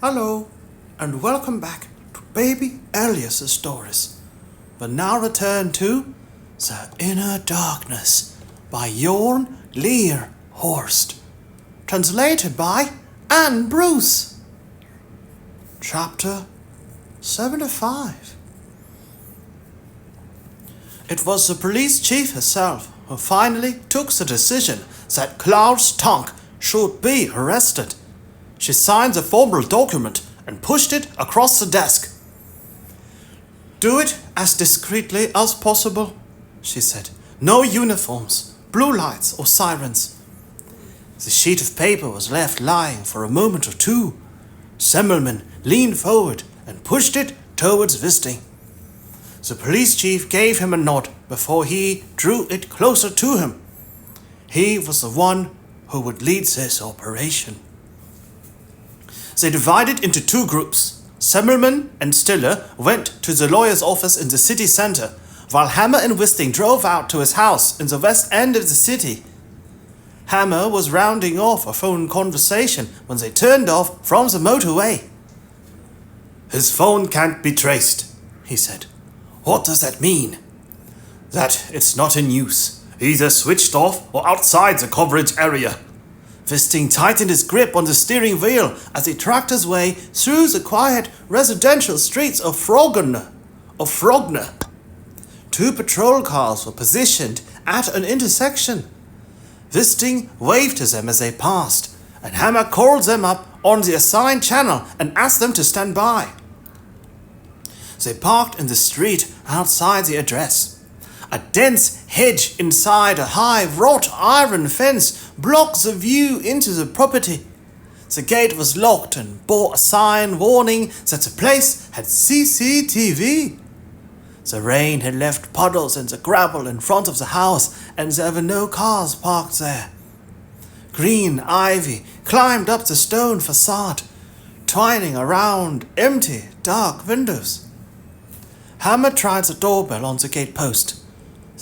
Hello, and welcome back to Baby Elias's stories. We now return to The Inner Darkness by Jørn Lier Horst. Translated by Anne Bruce. Chapter 75. It was the police chief herself who finally took the decision that Klaus Tonk should be arrested. She signed the formal document and pushed it across the desk. "Do it as discreetly as possible," she said. "No uniforms, blue lights or sirens." The sheet of paper was left lying for a moment or two. Semmelman leaned forward and pushed it towards Wisting. The police chief gave him a nod before he drew it closer to him. He was the one who would lead this operation. They divided into two groups. Semmelman and Stiller went to the lawyer's office in the city center, while Hammer and Wisting drove out to his house in the west end of the city. Hammer was rounding off a phone conversation when they turned off from the motorway. "His phone can't be traced," he said. "What does that mean?" "That it's not in use, either switched off or outside the coverage area." Wisting tightened his grip on the steering wheel as he tracked his way through the quiet residential streets of Frogner. Two patrol cars were positioned at an intersection. Wisting waved to them as they passed, and Hammer called them up on the assigned channel and asked them to stand by. They parked in the street outside the address. A dense hedge inside a high wrought iron fence blocked the view into the property. The gate was locked and bore a sign warning that the place had CCTV. The rain had left puddles in the gravel in front of the house, and there were no cars parked there. Green ivy climbed up the stone facade, twining around empty, dark windows. Hammer tried the doorbell on the gate post.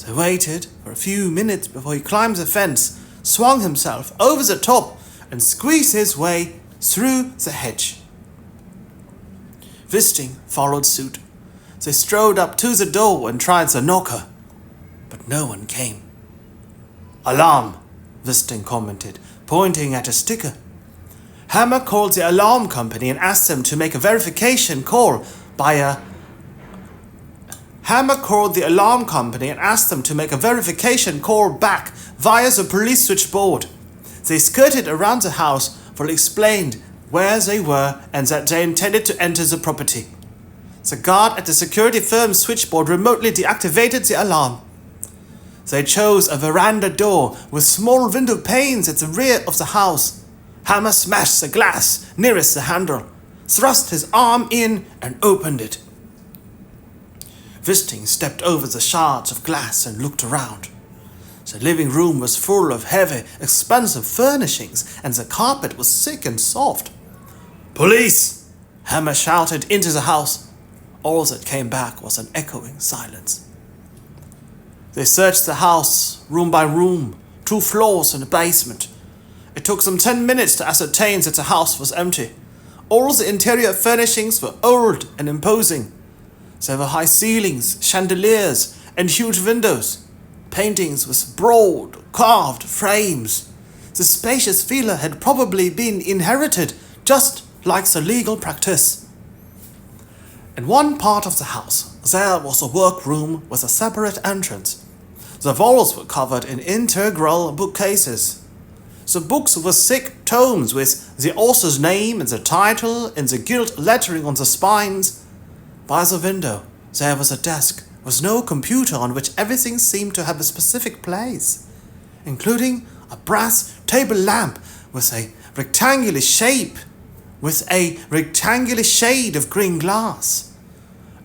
They waited for a few minutes before he climbed the fence, swung himself over the top, and squeezed his way through the hedge. Wisting followed suit. They strode up to the door and tried the knocker, but no one came. "Alarm," Wisting commented, pointing at a sticker. Hammer called the alarm company and asked them to make a verification call back via the police switchboard. They skirted around the house while explained where they were and that they intended to enter the property. The guard at the security firm's switchboard remotely deactivated the alarm. They chose a veranda door with small window panes at the rear of the house. Hammer smashed the glass nearest the handle, thrust his arm in and opened it. Wisting stepped over the shards of glass and looked around. The living room was full of heavy, expensive furnishings, and the carpet was thick and soft. "Police!" Hammer shouted into the house. All that came back was an echoing silence. They searched the house, room by room, 2 floors and a basement. It took them 10 minutes to ascertain that the house was empty. All the interior furnishings were old and imposing. There were high ceilings, chandeliers, and huge windows, paintings with broad, carved frames. The spacious villa had probably been inherited, just like the legal practice. In one part of the house, there was a workroom with a separate entrance. The walls were covered in integral bookcases. The books were thick tomes with the author's name and the title in the gilt lettering on the spines. By the window, there was a desk with no computer on which everything seemed to have a specific place, including a brass table lamp with a rectangular shade of green glass.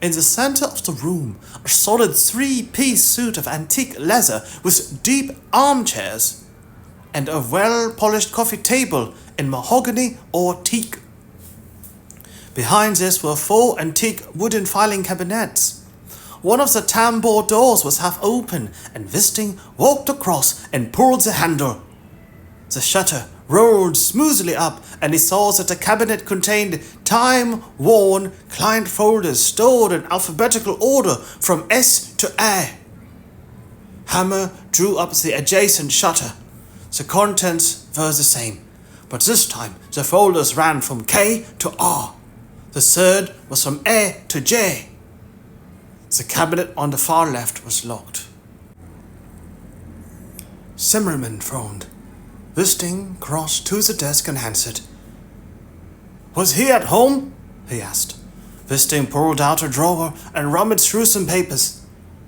In the center of the room, a solid 3-piece suit of antique leather with deep armchairs and a well-polished coffee table in mahogany or teak. Behind this were 4 antique wooden filing cabinets. One of the tambour doors was half open, and Wisting walked across and pulled the handle. The shutter rolled smoothly up, and he saw that the cabinet contained time-worn client folders stored in alphabetical order from S to A. Hammer drew up the adjacent shutter. The contents were the same, but this time the folders ran from K to R. The third was from A to J. The cabinet on the far left was locked. Zimmerman frowned. Wisting crossed to the desk and answered. "Was he at home?" he asked. Wisting pulled out a drawer and rummaged through some papers.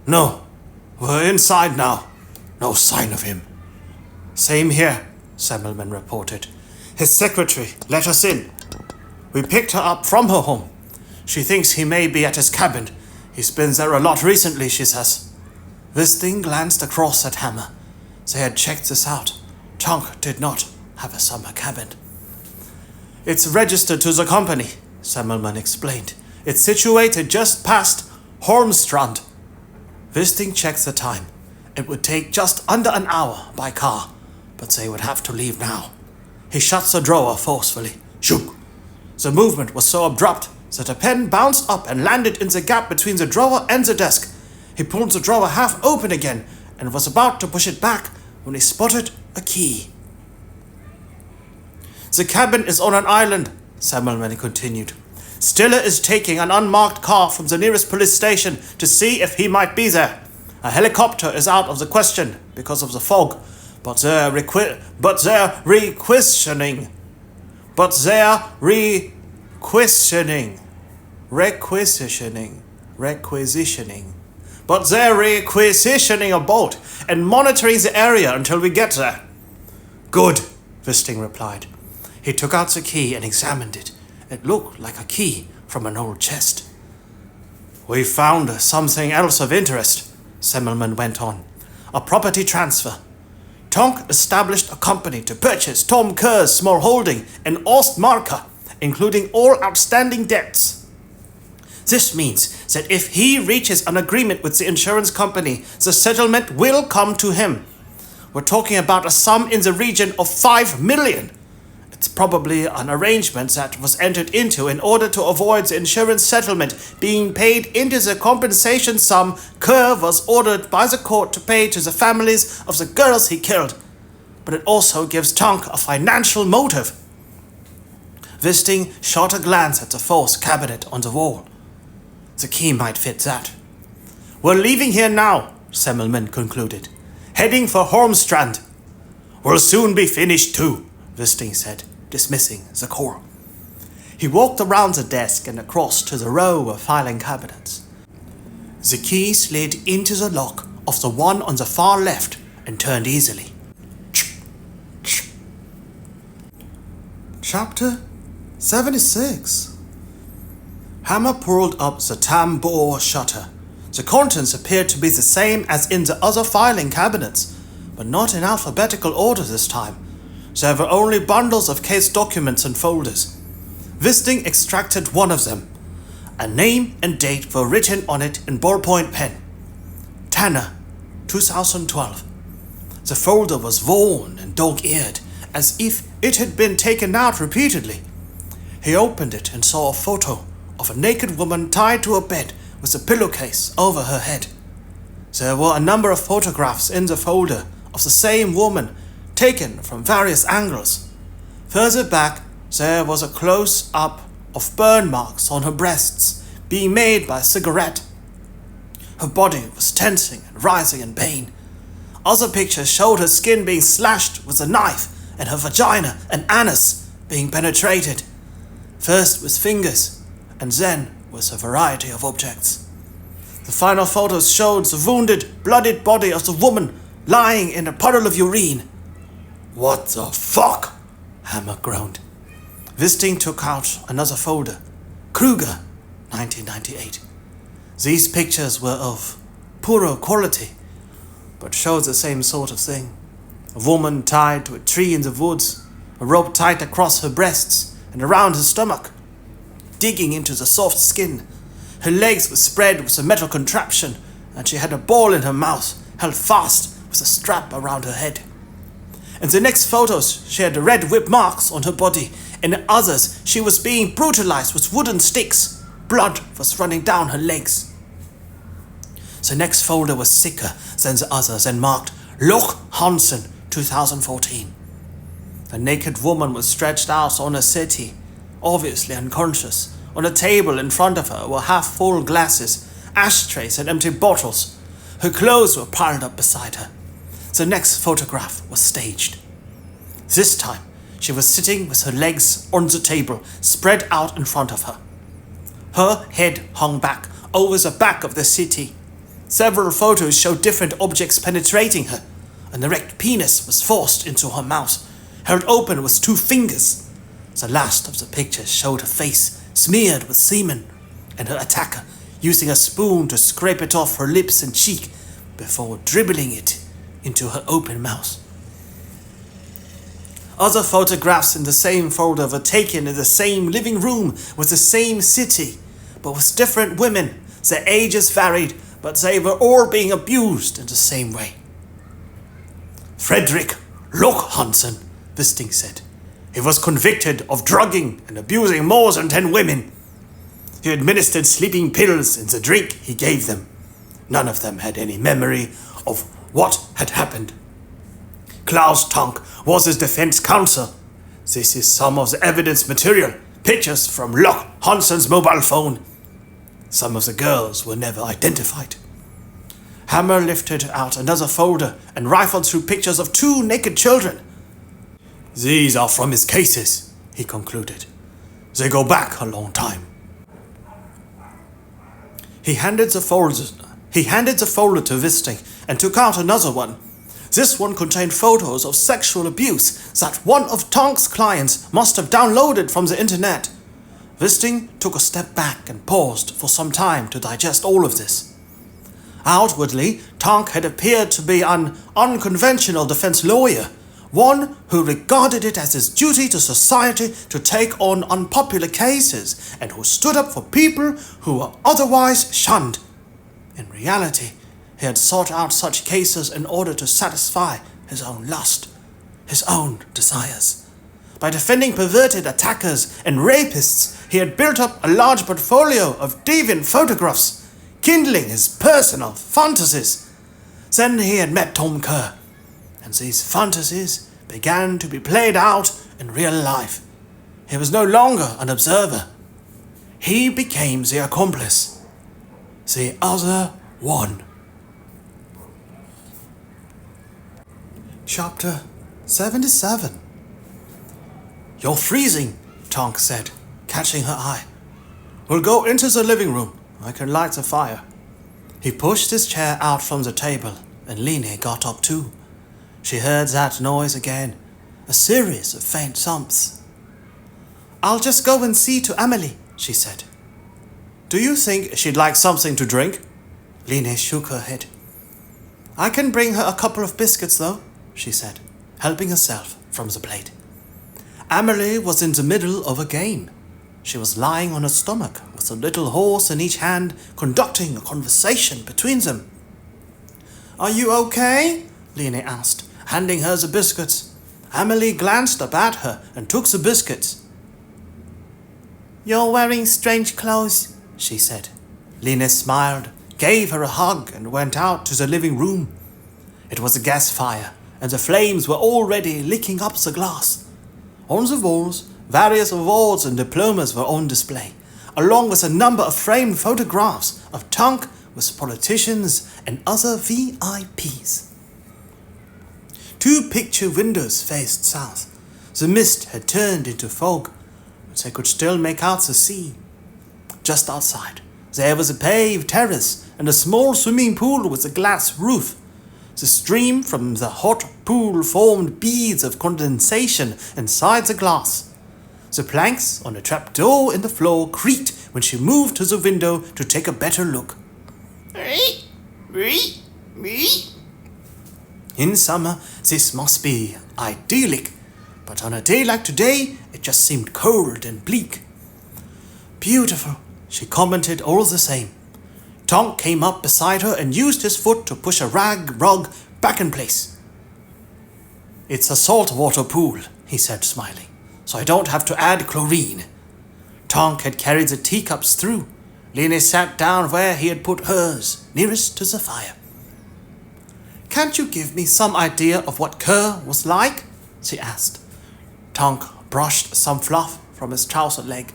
"No, we're inside now. No sign of him." "Same here," Zimmerman reported. "His secretary let us in. We picked her up from her home. She thinks he may be at his cabin. He's been there a lot recently, she says." Wisting glanced across at Hammer. They had checked this out. Tonk did not have a summer cabin. "It's registered to the company," Zimmerman explained. "It's situated just past Holmstrand." Wisting checked the time. It would take just under an hour by car, but they would have to leave now. He shut the drawer forcefully. Shook. The movement was so abrupt that a pen bounced up and landed in the gap between the drawer and the desk. He pulled the drawer half open again and was about to push it back when he spotted a key. "The cabin is on an island," Zimmerman continued. "Stiller is taking an unmarked car from the nearest police station to see if he might be there. A helicopter is out of the question because of the fog, but they're requisitioning. But they're requisitioning a boat and monitoring the area until we get there." "Good," Wisting replied. He took out the key and examined it. It looked like a key from an old chest. "We found something else of interest," Zimmerman went on. "A property transfer. Tonk established a company to purchase Tom Kerr's small holding in Ostmarka, including all outstanding debts. This means that if he reaches an agreement with the insurance company, the settlement will come to him. We're talking about a sum in the region of 5 million. It's probably an arrangement that was entered into in order to avoid the insurance settlement being paid into the compensation sum Kerr was ordered by the court to pay to the families of the girls he killed. But it also gives Tonk a financial motive." Wisting shot a glance at the false cabinet on the wall. The key might fit that. "We're leaving here now," Zimmerman concluded. "Heading for Holmstrand." "We'll soon be finished too," Wisting said, dismissing the core. He walked around the desk and across to the row of filing cabinets. The key slid into the lock of the one on the far left and turned easily. Chapter 76. Hammer pulled up the tambour shutter. The contents appeared to be the same as in the other filing cabinets, but not in alphabetical order this time. There were only bundles of case documents and folders. Wisting extracted one of them. A name and date were written on it in ballpoint pen. Tanner, 2012. The folder was worn and dog-eared, as if it had been taken out repeatedly. He opened it and saw a photo of a naked woman tied to a bed with a pillowcase over her head. There were a number of photographs in the folder of the same woman, taken from various angles. Further back, there was a close-up of burn marks on her breasts, being made by a cigarette. Her body was tensing and rising in pain. Other pictures showed her skin being slashed with a knife and her vagina and anus being penetrated, first with fingers and then with a variety of objects. The final photos showed the wounded, bloodied body of the woman lying in a puddle of urine. "What the fuck?" Hammer groaned. Wisting took out another folder. Kruger, 1998. These pictures were of poorer quality, but showed the same sort of thing. A woman tied to a tree in the woods, a rope tied across her breasts and around her stomach, digging into the soft skin. Her legs were spread with a metal contraption, and she had a ball in her mouth, held fast with a strap around her head. In the next photos, she had red whip marks on her body. In others, she was being brutalized with wooden sticks. Blood was running down her legs. The next folder was thicker than the others and marked Loch Hansen 2014. A naked woman was stretched out on a settee, obviously unconscious. On a table in front of her were half-full glasses, ashtrays and empty bottles. Her clothes were piled up beside her. The next photograph was staged. This time, she was sitting with her legs on the table, spread out in front of her. Her head hung back over the back of the settee. Several photos showed different objects penetrating her. An erect penis was forced into her mouth, held open with 2 fingers. The last of the pictures showed her face smeared with semen, and her attacker using a spoon to scrape it off her lips and cheek before dribbling it into her open mouth. Other photographs in the same folder were taken in the same living room with the same city, but with different women. Their ages varied, but they were all being abused in the same way. Frederick Loch Hansen, Wisting said. He was convicted of drugging and abusing more than 10 women. He administered sleeping pills in the drink he gave them. None of them had any memory of what had happened. Klaus Tonk was his defense counsel. This is some of the evidence material, pictures from Loch Hansen's mobile phone. Some of the girls were never identified. Hammer lifted out another folder and rifled through pictures of 2 naked children. These are from his cases, he concluded. They go back a long time. He handed the folder to Wisting and took out another one. This one contained photos of sexual abuse that one of Tonk's clients must have downloaded from the internet. Wisting took a step back and paused for some time to digest all of this. Outwardly, Tonk had appeared to be an unconventional defense lawyer, one who regarded it as his duty to society to take on unpopular cases and who stood up for people who were otherwise shunned. In reality, he had sought out such cases in order to satisfy his own lust, his own desires. By defending perverted attackers and rapists, he had built up a large portfolio of deviant photographs, kindling his personal fantasies. Then he had met Tom Kerr, and these fantasies began to be played out in real life. He was no longer an observer. He became the accomplice, the other one. Chapter 77. You're freezing, Tonk said, catching her eye. We'll go into the living room. I can light the fire. He pushed his chair out from the table, and Line got up too. She heard that noise again, a series of faint thumps. I'll just go and see to Amelie, she said. Do you think she'd like something to drink? Line shook her head. I can bring her a couple of biscuits, though, she said, helping herself from the plate. Amelie was in the middle of a game. She was lying on her stomach with a little horse in each hand, conducting a conversation between them. Are you okay? Line asked, handing her the biscuits. Amelie glanced up at her and took the biscuits. You're wearing strange clothes, she said. Line smiled, gave her a hug and went out to the living room. It was a gas fire, and the flames were already licking up the glass. On the walls, various awards and diplomas were on display, along with a number of framed photographs of Tonk with politicians and other VIPs. 2 picture windows faced south. The mist had turned into fog, but they could still make out the sea. Just outside, there was a paved terrace and a small swimming pool with a glass roof. The stream from the hot pool formed beads of condensation inside the glass. The planks on a trapdoor in the floor creaked when she moved to the window to take a better look. In summer, this must be idyllic, but on a day like today, it just seemed cold and bleak. Beautiful, she commented all the same. Tonk came up beside her and used his foot to push a rug back in place. It's a saltwater pool, he said, smiling, so I don't have to add chlorine. Tonk had carried the teacups through. Line sat down where he had put hers, nearest to the fire. Can't you give me some idea of what Kerr was like? She asked. Tonk brushed some fluff from his trouser leg.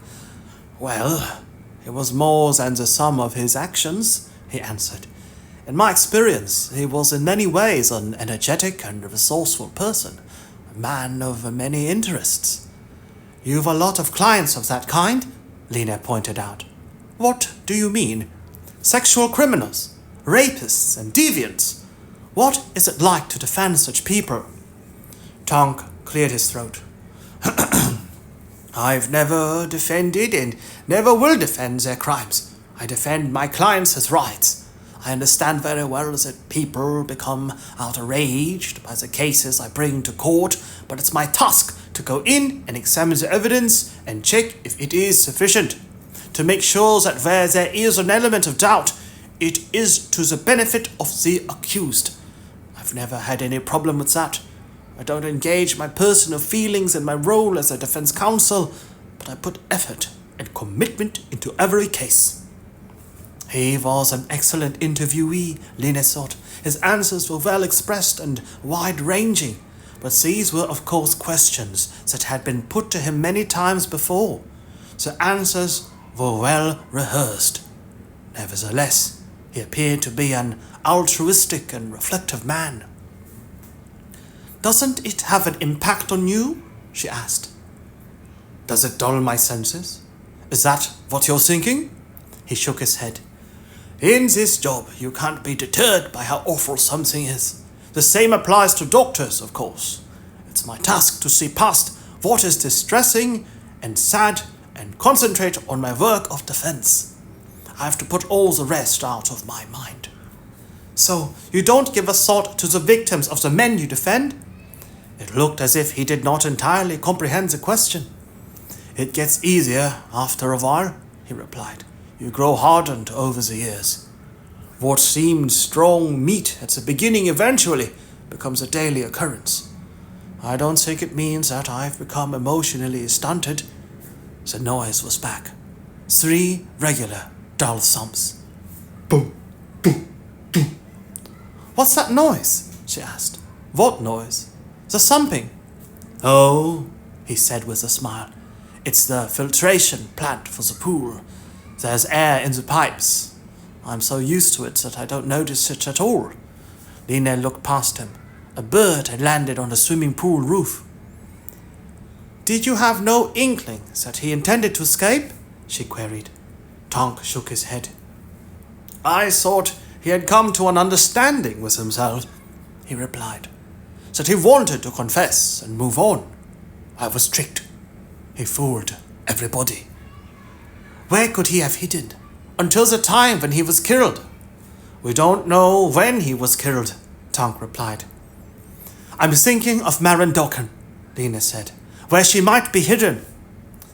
Well, it was more than the sum of his actions, he answered. In my experience, he was in many ways an energetic and resourceful person, a man of many interests. You've a lot of clients of that kind, Line pointed out. What do you mean? Sexual criminals, rapists and deviants. What is it like to defend such people? Tonk cleared his throat. I've never defended and never will defend their crimes. I defend my clients' rights. I understand very well that people become outraged by the cases I bring to court, but it's my task to go in and examine the evidence and check if it is sufficient. To make sure that where there is an element of doubt, it is to the benefit of the accused. I've never had any problem with that. I don't engage my personal feelings in my role as a defense counsel, but I put effort and commitment into every case. He was an excellent interviewee, Line thought. His answers were well expressed and wide-ranging, but these were of course questions that had been put to him many times before. The answers were well rehearsed. Nevertheless, he appeared to be an altruistic and reflective man. Doesn't it have an impact on you? She asked. Does it dull my senses? Is that what you're thinking? He shook his head. In this job, you can't be deterred by how awful something is. The same applies to doctors, of course. It's my task to see past what is distressing and sad and concentrate on my work of defense. I have to put all the rest out of my mind. So, you don't give a thought to the victims of the men you defend? It looked as if he did not entirely comprehend the question. It gets easier after a while, he replied. You grow hardened over the years. What seemed strong meat at the beginning eventually becomes a daily occurrence. I don't think it means that I've become emotionally stunted. The noise was back. 3 regular dull thumps. Boom, boom, boom. What's that noise? She asked. What noise? The thumping. Oh, he said with a smile. It's the filtration plant for the pool. There's air in the pipes. I'm so used to it that I don't notice it at all. Line looked past him. A bird had landed on the swimming pool roof. Did you have no inkling that he intended to escape? She queried. Tonk shook his head. I thought he had come to an understanding with himself, he replied. That he wanted to confess and move on. I was tricked. He fooled everybody. Where could he have hidden? Until the time when he was killed. We don't know when he was killed, Tonk replied. I'm thinking of Marandokan, Line said, where she might be hidden.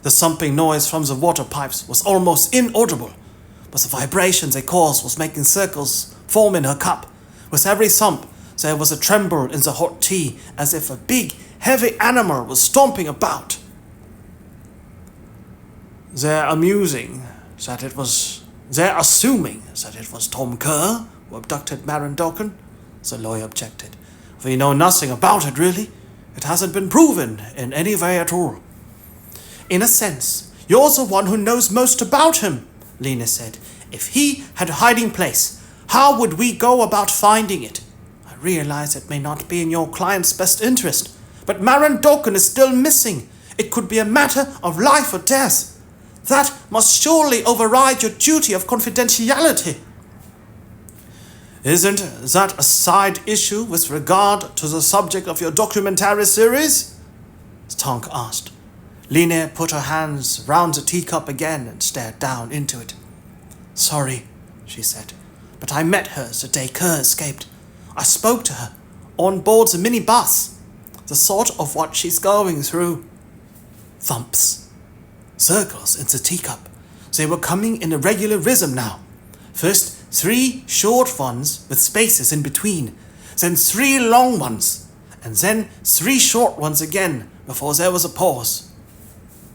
The thumping noise from the water pipes was almost inaudible, but the vibration they caused was making circles form in her cup. With every thump, there was a tremble in the hot tea, as if a big, heavy animal was stomping about. They're assuming that it was Tom Kerr who abducted Marandokan, the lawyer objected. We know nothing about it, really. It hasn't been proven in any way at all. In a sense, you're the one who knows most about him, Line said. If he had a hiding place, how would we go about finding it? I realize it may not be in your client's best interest, but Marandokan is still missing. It could be a matter of life or death. That must surely override your duty of confidentiality. Isn't that a side issue with regard to the subject of your documentary series? Tonk asked. Line put her hands round the teacup again and stared down into it. Sorry, she said, but I met her the day Kerr escaped. I spoke to her on board the minibus. The thought of what she's going through. Thumps. Circles in the teacup. They were coming in a regular rhythm now. First 3 short ones with spaces in between, then 3 long ones. and then 3 short ones again before there was a pause.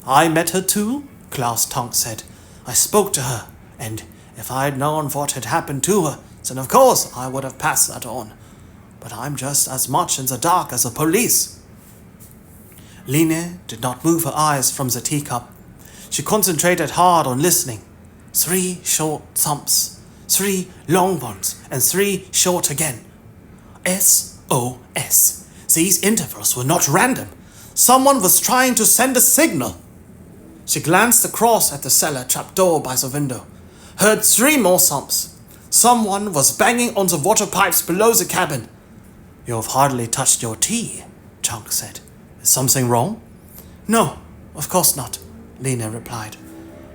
"I met her too," Klaus Tonk said. "I spoke to her, and if I'd known what had happened to her, then of course I would have passed that on. But I'm just as much in the dark as the police." Line did not move her eyes from the teacup. She concentrated hard on listening. 3 short thumps, 3 long ones, and 3 short again. SOS. These intervals were not random. Someone was trying to send a signal. She glanced across at the cellar trapdoor by the window, heard 3 more thumps. Someone was banging on the water pipes below the cabin. "You've hardly touched your tea," Tonk said. "Is something wrong?" "No, of course not," Lena replied.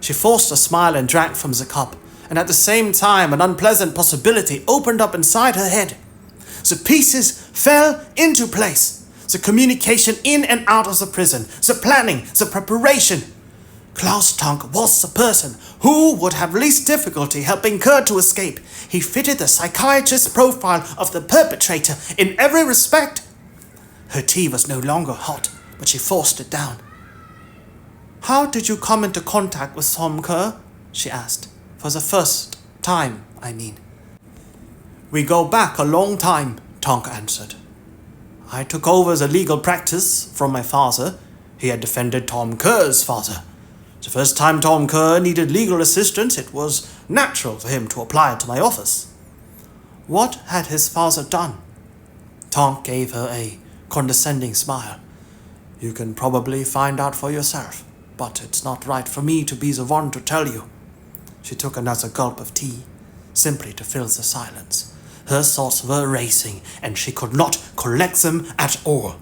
She forced a smile and drank from the cup, and at the same time an unpleasant possibility opened up inside her head. The pieces fell into place. The communication in and out of the prison, the planning, the preparation. Klaus Tonk was the person who would have least difficulty helping Kerr to escape. He fitted the psychiatrist's profile of the perpetrator in every respect. Her tea was no longer hot, but she forced it down. "How did you come into contact with Tom Kerr?" she asked. "For the first time, I mean." "We go back a long time," Tonk answered. "I took over the legal practice from my father. He had defended Tom Kerr's father. The first time Tom Kerr needed legal assistance, it was natural for him to apply to my office." "What had his father done?" Tonk gave her a condescending smile. "You can probably find out for yourself, but it's not right for me to be the one to tell you." She took another gulp of tea, simply to fill the silence. Her thoughts were racing, and she could not collect them at all.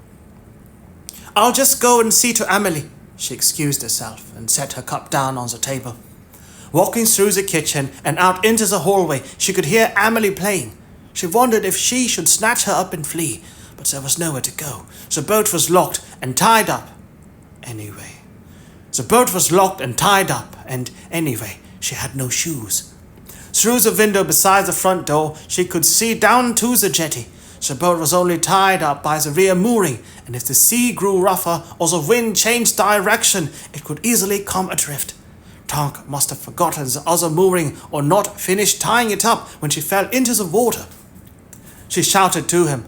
"I'll just go and see to Amelie," she excused herself and set her cup down on the table. Walking through the kitchen and out into the hallway, she could hear Amelie playing. She wondered if she should snatch her up and flee, but there was nowhere to go. The boat was locked and tied up. Anyway, she had no shoes. Through the window beside the front door, she could see down to the jetty. The boat was only tied up by the rear mooring, and if the sea grew rougher or the wind changed direction, it could easily come adrift. Tonk must have forgotten the other mooring or not finished tying it up when she fell into the water. She shouted to him.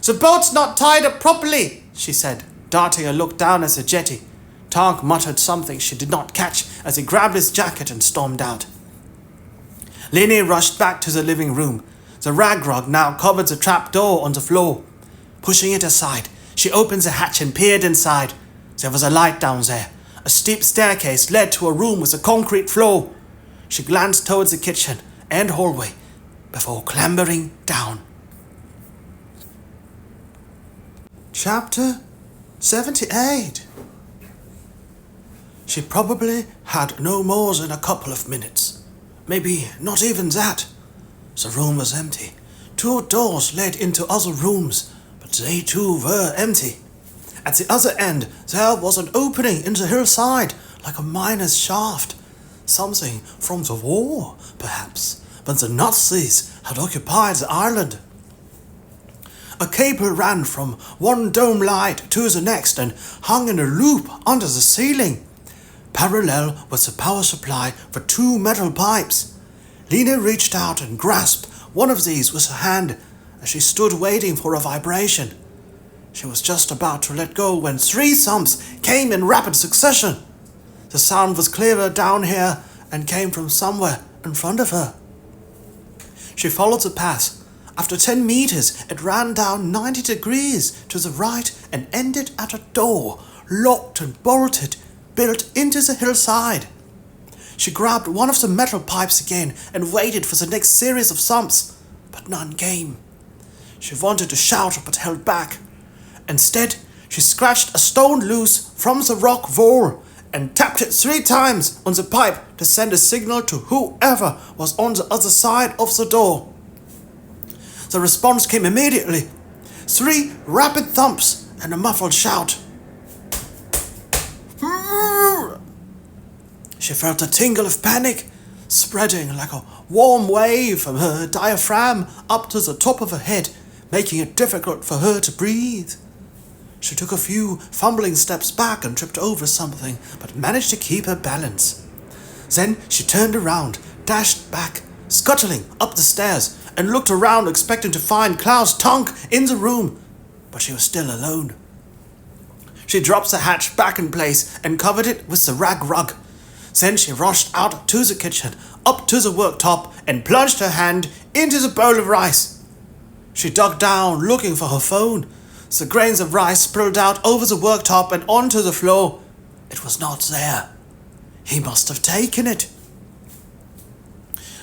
"The boat's not tied up properly," she said, darting a look down at the jetty. Tonk muttered something she did not catch as he grabbed his jacket and stormed out. Lenny rushed back to the living room. The rag rug now covered the trap door on the floor. Pushing it aside, she opened the hatch and peered inside. There was a light down there. A steep staircase led to a room with a concrete floor. She glanced towards the kitchen and hallway before clambering down. Chapter 78. She probably had no more than a couple of minutes. Maybe not even that. The room was empty. 2 doors led into other rooms, but they too were empty. At the other end, there was an opening in the hillside, like a miner's shaft. Something from the war, perhaps, when the Nazis had occupied the island. A cable ran from one dome light to the next and hung in a loop under the ceiling. Parallel was the power supply for 2 metal pipes. Lena reached out and grasped one of these with her hand as she stood waiting for a vibration. She was just about to let go when 3 thumps came in rapid succession. The sound was clearer down here and came from somewhere in front of her. She followed the path. After 10 meters, it ran down 90 degrees to the right and ended at a door, locked and bolted, built into the hillside. She grabbed one of the metal pipes again and waited for the next series of thumps, but none came. She wanted to shout but held back. Instead, she scratched a stone loose from the rock wall and tapped it 3 times on the pipe to send a signal to whoever was on the other side of the door. The response came immediately. 3 rapid thumps and a muffled shout. She felt a tingle of panic, spreading like a warm wave from her diaphragm up to the top of her head, making it difficult for her to breathe. She took a few fumbling steps back and tripped over something, but managed to keep her balance. Then she turned around, dashed back, scuttling up the stairs, and looked around expecting to find Klaus Tonk in the room, but she was still alone. She dropped the hatch back in place and covered it with the rag rug. Then she rushed out to the kitchen, up to the worktop, and plunged her hand into the bowl of rice. She dug down, looking for her phone. The grains of rice spilled out over the worktop and onto the floor. It was not there. He must have taken it.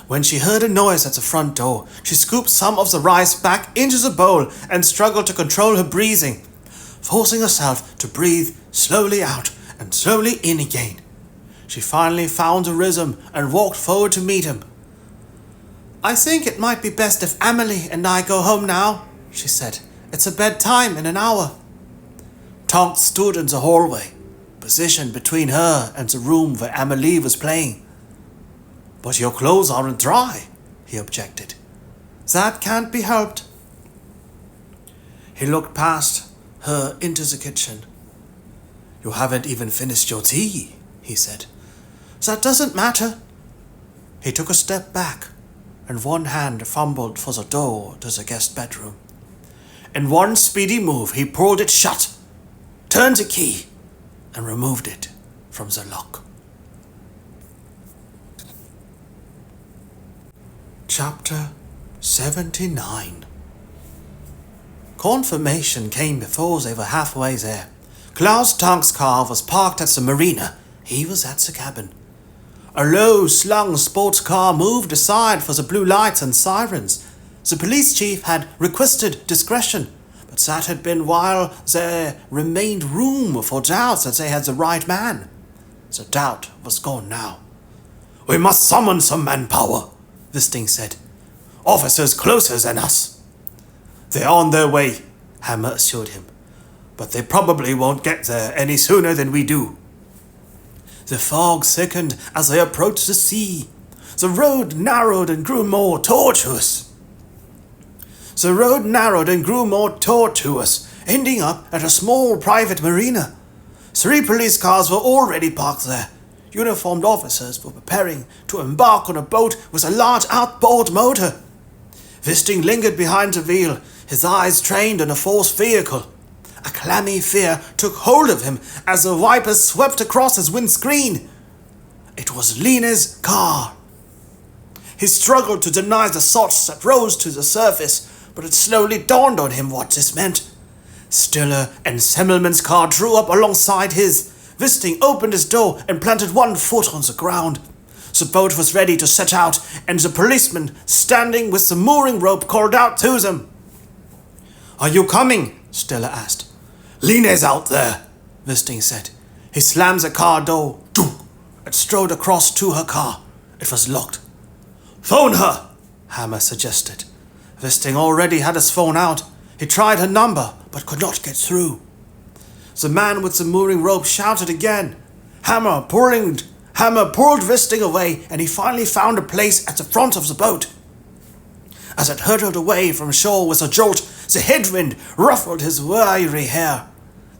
When she heard a noise at the front door, she scooped some of the rice back into the bowl and struggled to control her breathing, forcing herself to breathe slowly out and slowly in again. She finally found a rhythm and walked forward to meet him. "I think it might be best if Amelie and I go home now," she said. "It's a bedtime in an hour." Tonk stood in the hallway, positioned between her and the room where Amelie was playing. "But your clothes aren't dry," he objected. "That can't be helped." He looked past her into the kitchen. "You haven't even finished your tea," he said. "That doesn't matter." He took a step back, and one hand fumbled for the door to the guest bedroom. In one speedy move, he pulled it shut, turned the key, and removed it from the lock. Chapter 79. Confirmation came before they were halfway there. Klaus Tonk's car was parked at the marina. He was at the cabin. A low-slung sports car moved aside for the blue lights and sirens. The police chief had requested discretion, but that had been while there remained room for doubts that they had the right man. The doubt was gone now. "We must summon some manpower," Wisting said. "Officers closer than us." "They're on their way," Hammer assured him. "But they probably won't get there any sooner than we do." The fog thickened as they approached the sea. The road narrowed and grew more tortuous. Ending up at a small private marina. 3 police cars were already parked there. Uniformed officers were preparing to embark on a boat with a large outboard motor. Wisting lingered behind the wheel, his eyes trained on a forced vehicle. A clammy fear took hold of him as the wipers swept across his windscreen. It was Line's car. He struggled to deny the thoughts that rose to the surface, but it slowly dawned on him what this meant. Stiller and Semmelman's car drew up alongside his. Wisting opened his door and planted one foot on the ground. The boat was ready to set out, and the policeman, standing with the mooring rope, called out to them. "Are you coming?" Stiller asked. "Line's out there," Wisting said. He slammed the car door and strode across to her car. It was locked. "Phone her," Hammer suggested. Wisting already had his phone out. He tried her number, but could not get through. The man with the mooring rope shouted again. Hammer pulled Wisting away, and he finally found a place at the front of the boat. As it hurtled away from shore with a jolt, the headwind ruffled his wiry hair.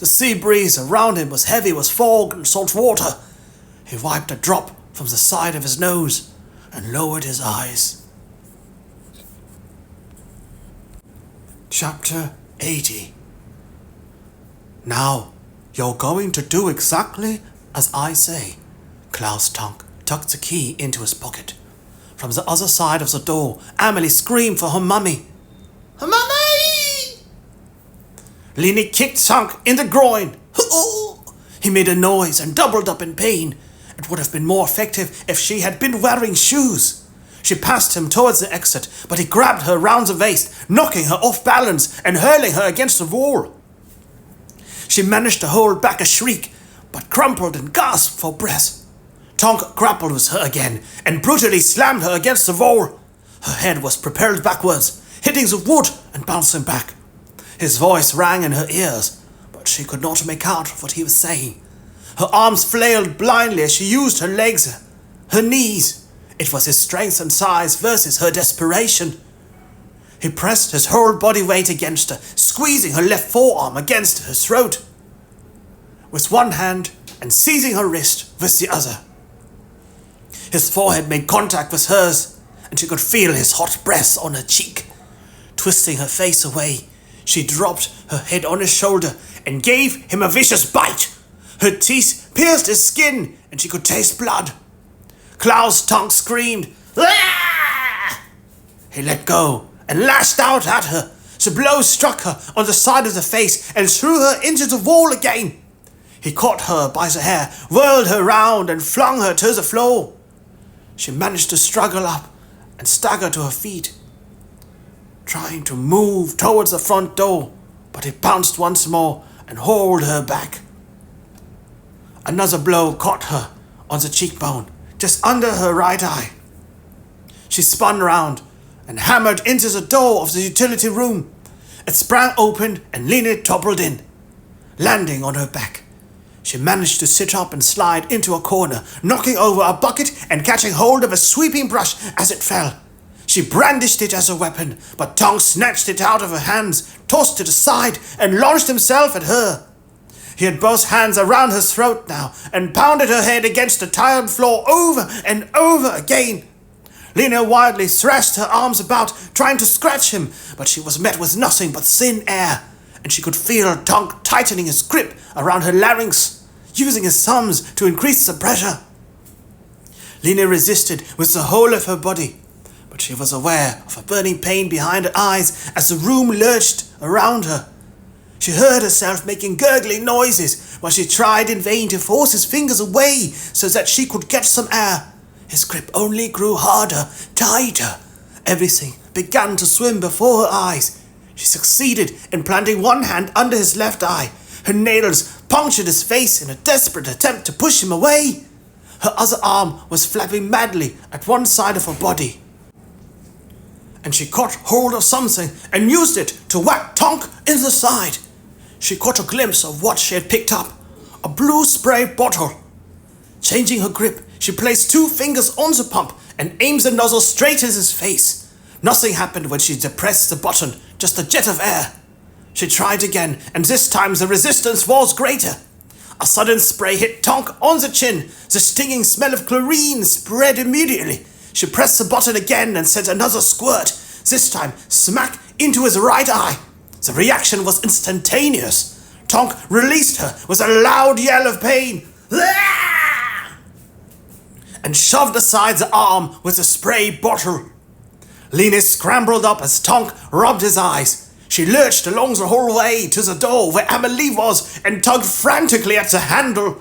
The sea breeze around him was heavy with fog and salt water. He wiped a drop from the side of his nose and lowered his eyes. Chapter 80. "Now, you're going to do exactly as I say." Klaus Tonk tucked the key into his pocket. From the other side of the door, Amelie screamed for her mummy. "Mummy!" Line kicked Tonk in the groin. He made a noise and doubled up in pain. It would have been more effective if she had been wearing shoes. She passed him towards the exit, but he grabbed her round the waist, knocking her off balance and hurling her against the wall. She managed to hold back a shriek, but crumpled and gasped for breath. Tonk grappled with her again and brutally slammed her against the wall. Her head was propelled backwards, hitting the wood and bouncing back. His voice rang in her ears, but she could not make out what he was saying. Her arms flailed blindly as she used her legs, her knees. It was his strength and size versus her desperation. He pressed his whole body weight against her, squeezing her left forearm against her throat with one hand and seizing her wrist with the other. His forehead made contact with hers, and she could feel his hot breath on her cheek. Twisting her face away, she dropped her head on his shoulder and gave him a vicious bite. Her teeth pierced his skin, and she could taste blood. Klaus' tongue screamed. "Ah!" He let go and lashed out at her. The blow struck her on the side of the face and threw her into the wall again. He caught her by the hair, whirled her round, and flung her to the floor. She managed to struggle up and stagger to her feet, trying to move towards the front door, but he pounced once more and hauled her back. Another blow caught her on the cheekbone, just under her right eye. She spun round and hammered into the door of the utility room. It sprang open and Lene toppled in, landing on her back. She managed to sit up and slide into a corner, knocking over a bucket and catching hold of a sweeping brush as it fell. She brandished it as a weapon, but Tom snatched it out of her hands, tossed it aside, and launched himself at her. He had both hands around her throat now and pounded her head against the tiled floor over and over again. Lena wildly thrashed her arms about, trying to scratch him, but she was met with nothing but thin air, and she could feel Tonk tightening his grip around her larynx, using his thumbs to increase the pressure. Lena resisted with the whole of her body, but she was aware of a burning pain behind her eyes as the room lurched around her. She heard herself making gurgling noises while she tried in vain to force his fingers away so that she could get some air. His grip only grew harder, tighter. Everything began to swim before her eyes. She succeeded in planting one hand under his left eye. Her nails punctured his face in a desperate attempt to push him away. Her other arm was flapping madly at one side of her body, and she caught hold of something and used it to whack Tonk in the side. She caught a glimpse of what she had picked up, a blue spray bottle. Changing her grip, she placed 2 fingers on the pump and aimed the nozzle straight at his face. Nothing happened when she depressed the button, just a jet of air. She tried again, and this time the resistance was greater. A sudden spray hit Tonk on the chin. The stinging smell of chlorine spread immediately. She pressed the button again and sent another squirt, this time smack into his right eye. The reaction was instantaneous. Tonk released her with a loud yell of pain, and shoved aside the arm with the spray bottle. Lena scrambled up as Tonk rubbed his eyes. She lurched along the hallway to the door where Amelie was and tugged frantically at the handle.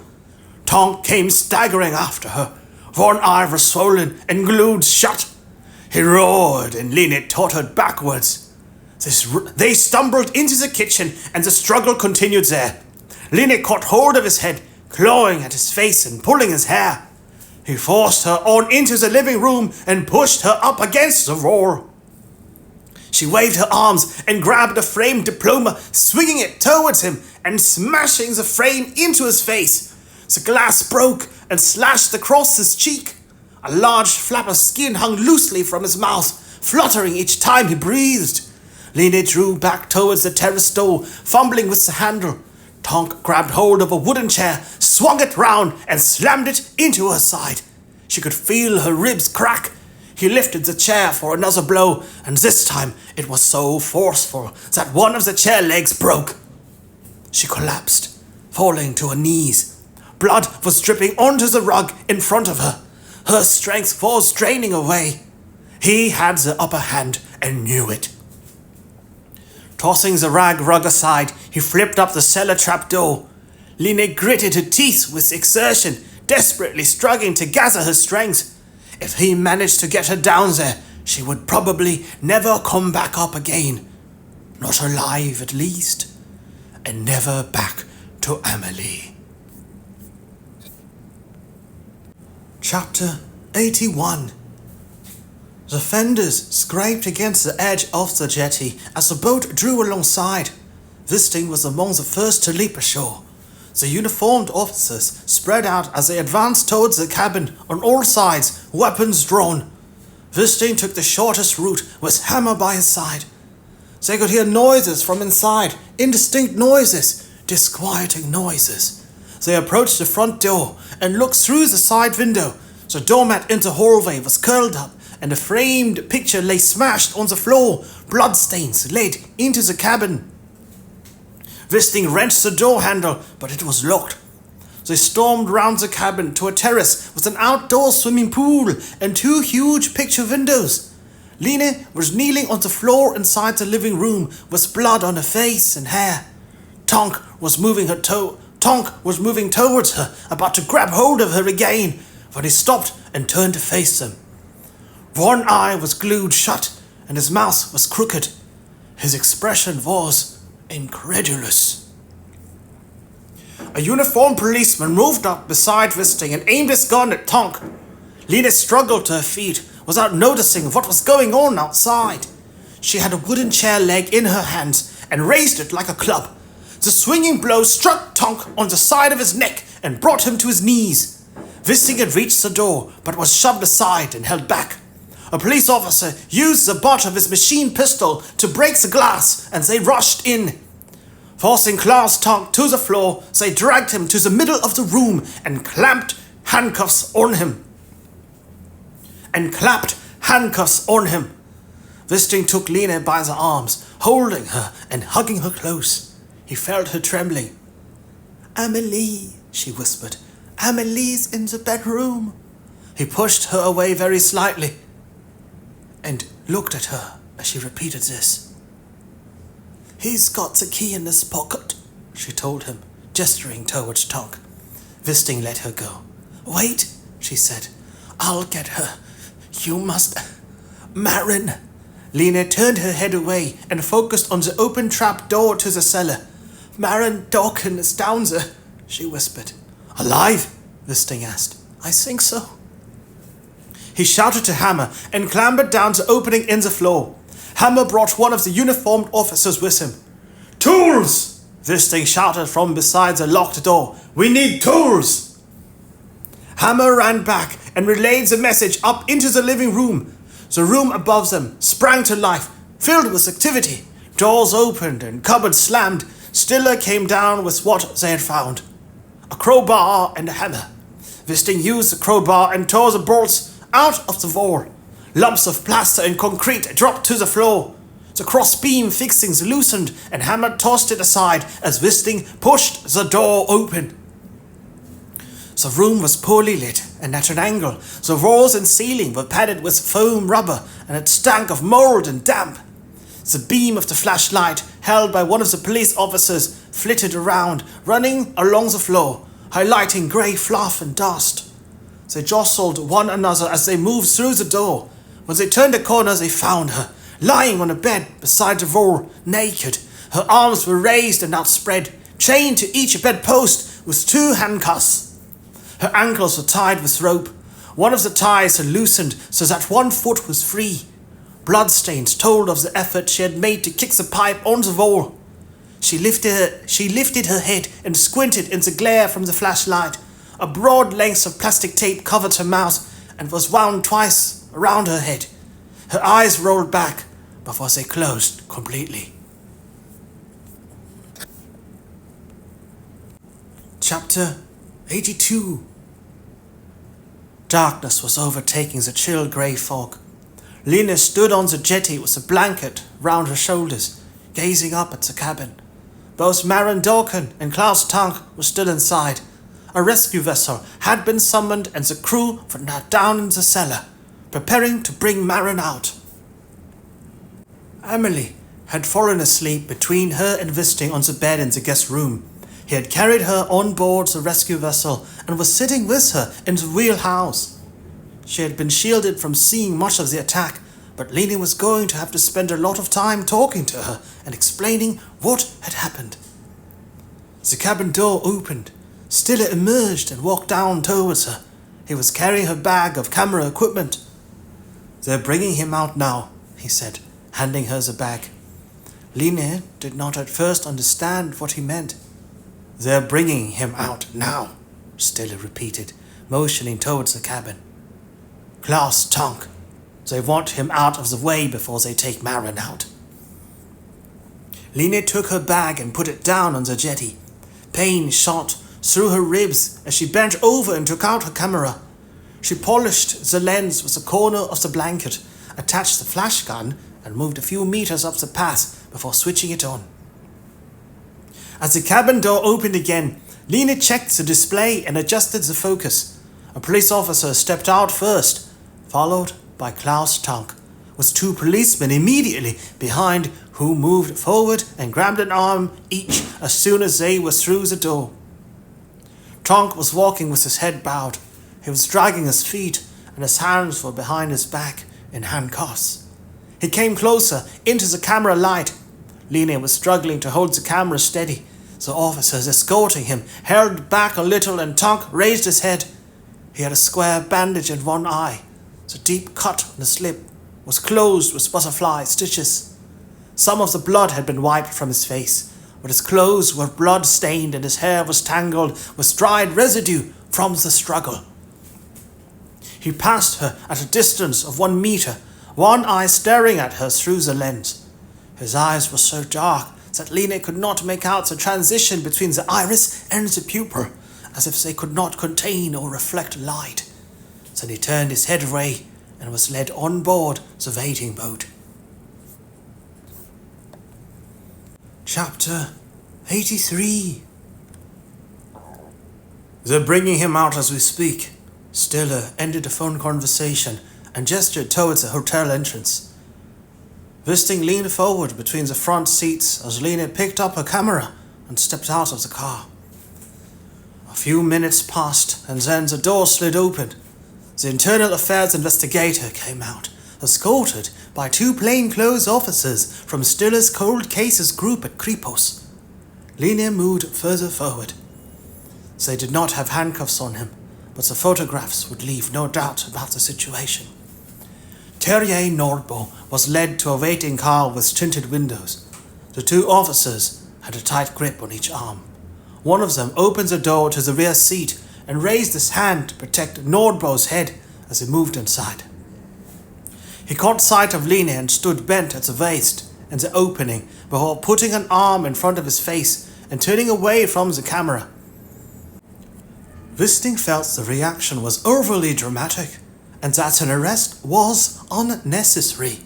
Tonk came staggering after her. One eye was swollen and glued shut. He roared and Lena tottered backwards. They stumbled into the kitchen and the struggle continued there. Lena caught hold of his head, clawing at his face and pulling his hair. He forced her on into the living room and pushed her up against the wall. She waved her arms and grabbed a framed diploma, swinging it towards him and smashing the frame into his face. The glass broke and slashed across his cheek. A large flap of skin hung loosely from his mouth, fluttering each time he breathed. Lena drew back towards the terrace door, fumbling with the handle. Tonk grabbed hold of a wooden chair, swung it round, and slammed it into her side. She could feel her ribs crack. He lifted the chair for another blow, and this time it was so forceful that one of the chair legs broke. She collapsed, falling to her knees. Blood was dripping onto the rug in front of her. Her strength was draining away. He had the upper hand and knew it. Tossing the rug aside, he flipped up the cellar trap door. Lena gritted her teeth with exertion, desperately struggling to gather her strength. If he managed to get her down there, she would probably never come back up again. Not alive, at least. And never back to Amelie. Chapter 81. The fenders scraped against the edge of the jetty as the boat drew alongside. Wisting was among the first to leap ashore. The uniformed officers spread out as they advanced towards the cabin on all sides, weapons drawn. Wisting took the shortest route with Hammer by his side. They could hear noises from inside, indistinct noises, disquieting noises. They approached the front door and looked through the side window. The doormat in the hallway was curled up, and a framed picture lay smashed on the floor. Bloodstains led into the cabin. Wisting wrenched the door handle, but it was locked. They stormed round the cabin to a terrace with an outdoor swimming pool and 2 huge picture windows. Line was kneeling on the floor inside the living room with blood on her face and hair. Tonk was moving towards her, about to grab hold of her again, when he stopped and turned to face them. One eye was glued shut and his mouth was crooked. His expression was incredulous. A uniformed policeman moved up beside Wisting and aimed his gun at Tonk. Line struggled to her feet without noticing what was going on outside. She had a wooden chair leg in her hands and raised it like a club. The swinging blow struck Tonk on the side of his neck and brought him to his knees. Wisting had reached the door but was shoved aside and held back. A police officer used the butt of his machine pistol to break the glass, and they rushed in. Forcing Klaus Tonk to the floor, they dragged him to the middle of the room and clapped handcuffs on him. Wisting took Line by the arms, holding her and hugging her close. He felt her trembling. "Amelie," she whispered. "Amelie's in the bedroom." He pushed her away very slightly and looked at her as she repeated this. "He's got the key in his pocket," she told him, gesturing towards Tonk. Wisting let her go. "Wait," she said. "I'll get her. You must... Marin." Line turned her head away and focused on the open trap door to the cellar. "Marin Dawkin is down there," she whispered. "Alive?" Wisting asked. "I think so." He shouted to Hammer and clambered down the opening in the floor. Hammer brought one of the uniformed officers with him. "Tools!" Wisting shouted from beside the locked door. "We need tools!" Hammer ran back and relayed the message up into the living room. The room above them sprang to life, filled with activity. Doors opened and cupboards slammed. Stiller came down with what they had found. A crowbar and a hammer. Wisting used the crowbar and tore the bolts out of the wall. Lumps of plaster and concrete dropped to the floor. The cross beam fixings loosened and Hammer tossed it aside as Wisting pushed the door open. The room was poorly lit and at an angle. The walls and ceiling were padded with foam rubber and it stank of mold and damp. The beam of the flashlight, held by one of the police officers, flitted around, running along the floor, highlighting grey fluff and dust. They jostled one another as they moved through the door. When they turned a corner, they found her, lying on a bed beside the wall, naked. Her arms were raised and outspread, chained to each bedpost with 2 handcuffs. Her ankles were tied with rope. One of the ties had loosened so that one foot was free. Bloodstains told of the effort she had made to kick the pipe on the wall. She lifted her head and squinted in the glare from the flashlight. A broad length of plastic tape covered her mouth and was wound twice around her head. Her eyes rolled back before they closed completely. Chapter 82. Darkness was overtaking the chill grey fog. Line stood on the jetty with a blanket round her shoulders, gazing up at the cabin. Both Marin Dawkin and Klaus Tonk were still inside. A rescue vessel had been summoned and the crew were now down in the cellar, preparing to bring Marin out. Amelie had fallen asleep between her and Wisting on the bed in the guest room. He had carried her on board the rescue vessel and was sitting with her in the wheelhouse. She had been shielded from seeing much of the attack, but Line was going to have to spend a lot of time talking to her and explaining what had happened. The cabin door opened. Stiller emerged and walked down towards her. He was carrying her bag of camera equipment. "They're bringing him out now," he said, handing her the bag. Line did not at first understand what he meant. "They're bringing him out now," Stiller repeated, motioning towards the cabin. "Klaus Tonk," They want him out of the way before they take Marin out. Lier took her bag and put it down on the jetty. Pain shot through her ribs as she bent over and took out her camera. She polished the lens with the corner of the blanket, attached the flash gun, and moved a few meters up the path before switching it on. As the cabin door opened again, Lier checked the display and adjusted the focus. A police officer stepped out first, followed by Klaus Tonk, with two policemen immediately behind who moved forward and grabbed an arm each as soon as they were through the door. Tonk was walking with his head bowed. He was dragging his feet and his hands were behind his back in handcuffs. He came closer into the camera light. Lier was struggling to hold the camera steady. The officers escorting him held back a little and Tonk raised his head. He had a square bandage in one eye. The deep cut on his lip was closed with butterfly stitches. Some of the blood had been wiped from his face, but his clothes were blood-stained and his hair was tangled with dried residue from the struggle. He passed her at a distance of 1 meter, one eye staring at her through the lens. His eyes were so dark that Lier could not make out the transition between the iris and the pupil, as if they could not contain or reflect light. Then he turned his head away and was led on board the waiting boat. Chapter 83. They're bringing him out as we speak. Stiller ended the phone conversation and gestured towards the hotel entrance. Wisting leaned forward between the front seats as Lier picked up her camera and stepped out of the car. A few minutes passed and then the door slid open. The Internal Affairs investigator came out, escorted by two plainclothes officers from Stiller's Cold Cases group at Kripos. Lier moved further forward. They did not have handcuffs on him, but the photographs would leave no doubt about the situation. Terje Nordbo was led to a waiting car with tinted windows. The two officers had a tight grip on each arm. One of them opened the door to the rear seat and raised his hand to protect Nordbo's head as he moved inside. He caught sight of Lier and stood bent at the waist in the opening before putting an arm in front of his face and turning away from the camera. Wisting felt the reaction was overly dramatic and that an arrest was unnecessary.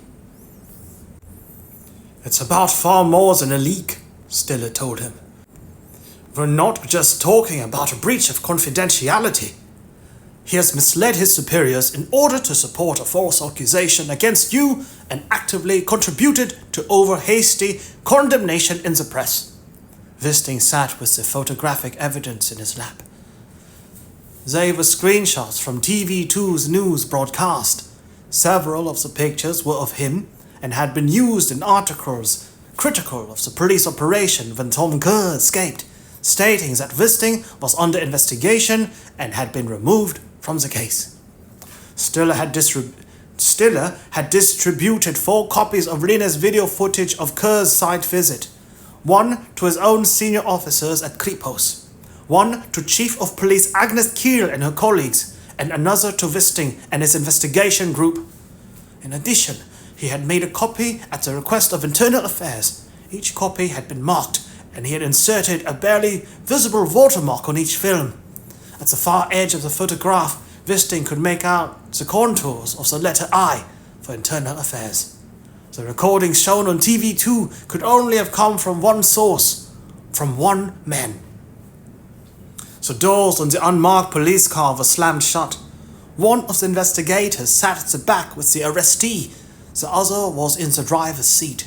"It's about far more than a leak," Stiller told him. "We're not just talking about a breach of confidentiality. He has misled his superiors in order to support a false accusation against you and actively contributed to over-hasty condemnation in the press." Wisting sat with the photographic evidence in his lap. They were screenshots from TV2's news broadcast. Several of the pictures were of him and had been used in articles critical of the police operation when Tom Kerr escaped, stating that Wisting was under investigation and had been removed from the case. Stiller had distributed 4 copies of Lier's video footage of Kerr's site visit, one to his own senior officers at Kripos, one to Chief of Police Agnes Kiel and her colleagues, and another to Wisting and his investigation group. In addition, he had made a copy at the request of Internal Affairs. Each copy had been marked, and he had inserted a barely visible watermark on each film. At the far edge of the photograph, Wisting could make out the contours of the letter I for Internal Affairs. The recordings shown on TV2 could only have come from one source, from one man. The doors on the unmarked police car were slammed shut. One of the investigators sat at the back with the arrestee. The other was in the driver's seat.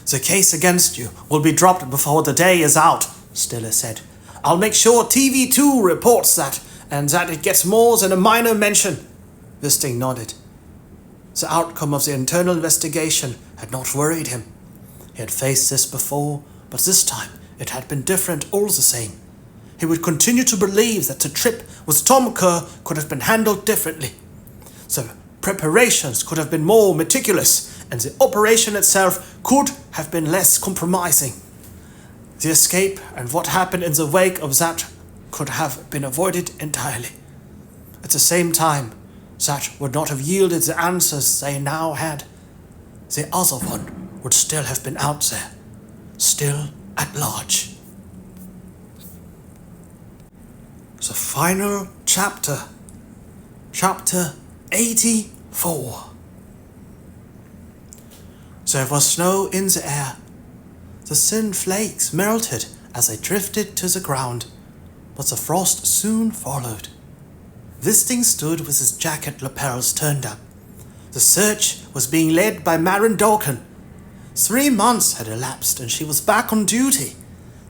"The case against you will be dropped before the day is out," Stiller said. "I'll make sure TV2 reports that, and that it gets more than a minor mention." Wisting nodded. The outcome of the internal investigation had not worried him. He had faced this before, but this time it had been different all the same. He would continue to believe that the trip with Tom Kerr could have been handled differently. The preparations could have been more meticulous, and the operation itself could have been less compromising. The escape and what happened in the wake of that could have been avoided entirely. At the same time, that would not have yielded the answers they now had, the other one would still have been out there, still at large. The final chapter, chapter 84. There was snow in the air. The thin flakes melted as they drifted to the ground, but the frost soon followed. Wisting stood with his jacket lapels turned up. The search was being led by Maren Dawkin. 3 months had elapsed and she was back on duty.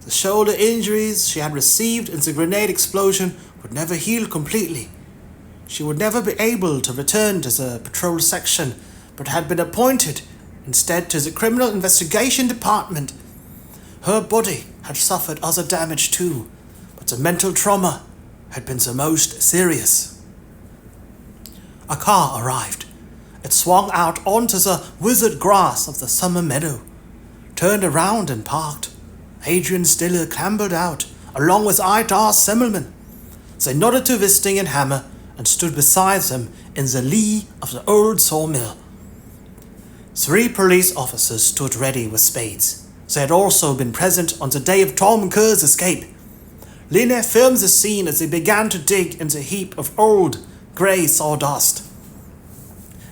The shoulder injuries she had received in the grenade explosion would never heal completely. She would never be able to return to the patrol section, but had been appointed instead to the Criminal Investigation Department. Her body had suffered other damage too, but the mental trauma had been the most serious. A car arrived. It swung out onto the withered grass of the summer meadow, turned around and parked. Adrian Stiller clambered out, along with Idar Semmelman. They nodded to Wisting and Hammer and stood beside them in the lee of the old sawmill. 3 police officers stood ready with spades. They had also been present on the day of Tom Kerr's escape. Line filmed the scene as they began to dig in the heap of old, grey sawdust.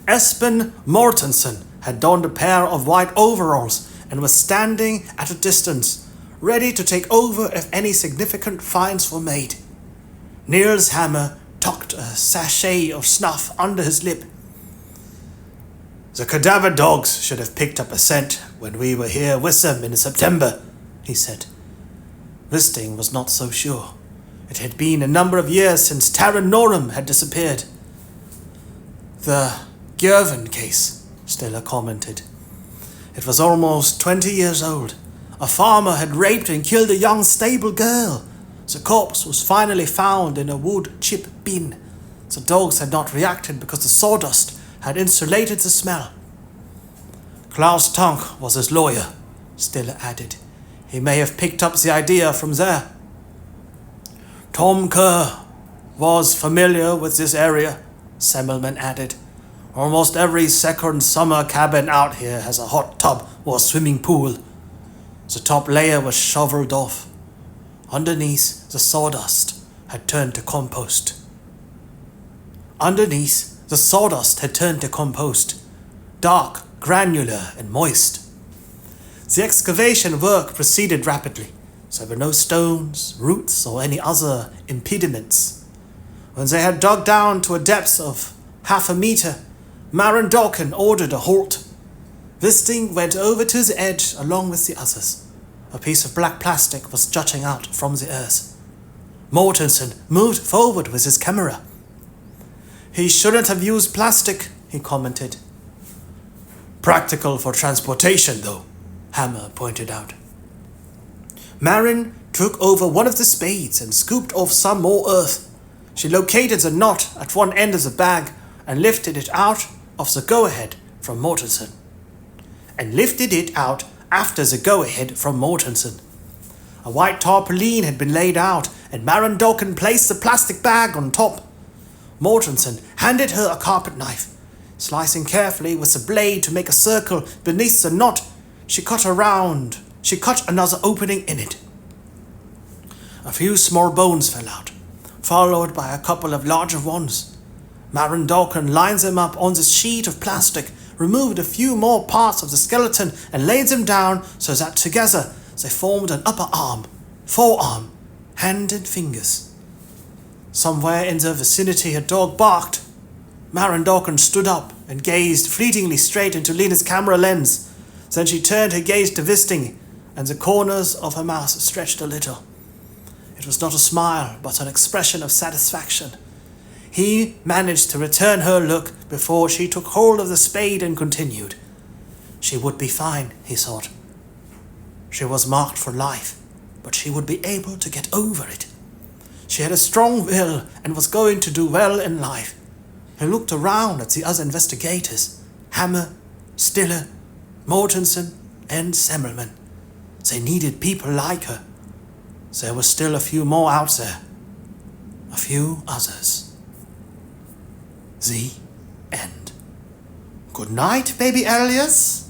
Espen Mortensen had donned a pair of white overalls and was standing at a distance, ready to take over if any significant finds were made. Niels Hammer tucked a sachet of snuff under his lip. "The cadaver dogs should have picked up a scent when we were here with them in September," he said. Wisting was not so sure. It had been a number of years since Taran Norum had disappeared. "The Gervin case," Stiller commented. "It was almost 20 years old. A farmer had raped and killed a young stable girl. The corpse was finally found in a wood chip bin. The dogs had not reacted because the sawdust had insulated the smell." "Klaus Tonk was his lawyer," Stiller added. "He may have picked up the idea from there." "Tom Kerr was familiar with this area," Semmelman added. "Almost every second summer cabin out here has a hot tub or swimming pool." The top layer was shoveled off. Underneath, the sawdust had turned to compost. Dark, granular, and moist. The excavation work proceeded rapidly. There were no stones, roots, or any other impediments. When they had dug down to a depth of 1/2 meter, Maren Dawkin ordered a halt. Wisting went over to the edge along with the others. A piece of black plastic was jutting out from the earth. Mortensen moved forward with his camera. "He shouldn't have used plastic," he commented. "Practical for transportation, though," Hammer pointed out. Maren took over one of the spades and scooped off some more earth. She located the knot at one end of the bag and lifted it out of the go-ahead from Mortensen. After the go-ahead from Mortensen. A white tarpaulin had been laid out, and Maren Dawkin placed the plastic bag on top. Mortensen handed her a carpet knife. Slicing carefully with the blade to make a circle beneath the knot, she cut another opening in it. A few small bones fell out, followed by a couple of larger ones. Maren Dawkin lined them up on the sheet of plastic, removed a few more parts of the skeleton and laid them down so that together they formed an upper arm, forearm, hand and fingers. Somewhere in the vicinity a dog barked. Maren Dawkin stood up and gazed fleetingly straight into Lena's camera lens. Then she turned her gaze to Wisting, and the corners of her mouth stretched a little. It was not a smile, but an expression of satisfaction. He managed to return her look before she took hold of the spade and continued. She would be fine, he thought. She was marked for life, but she would be able to get over it. She had a strong will and was going to do well in life. He looked around at the other investigators, Hammer, Stiller, Mortensen, and Semmelman. They needed people like her. There were still a few more out there. A few others. The end. Good night, baby Elias.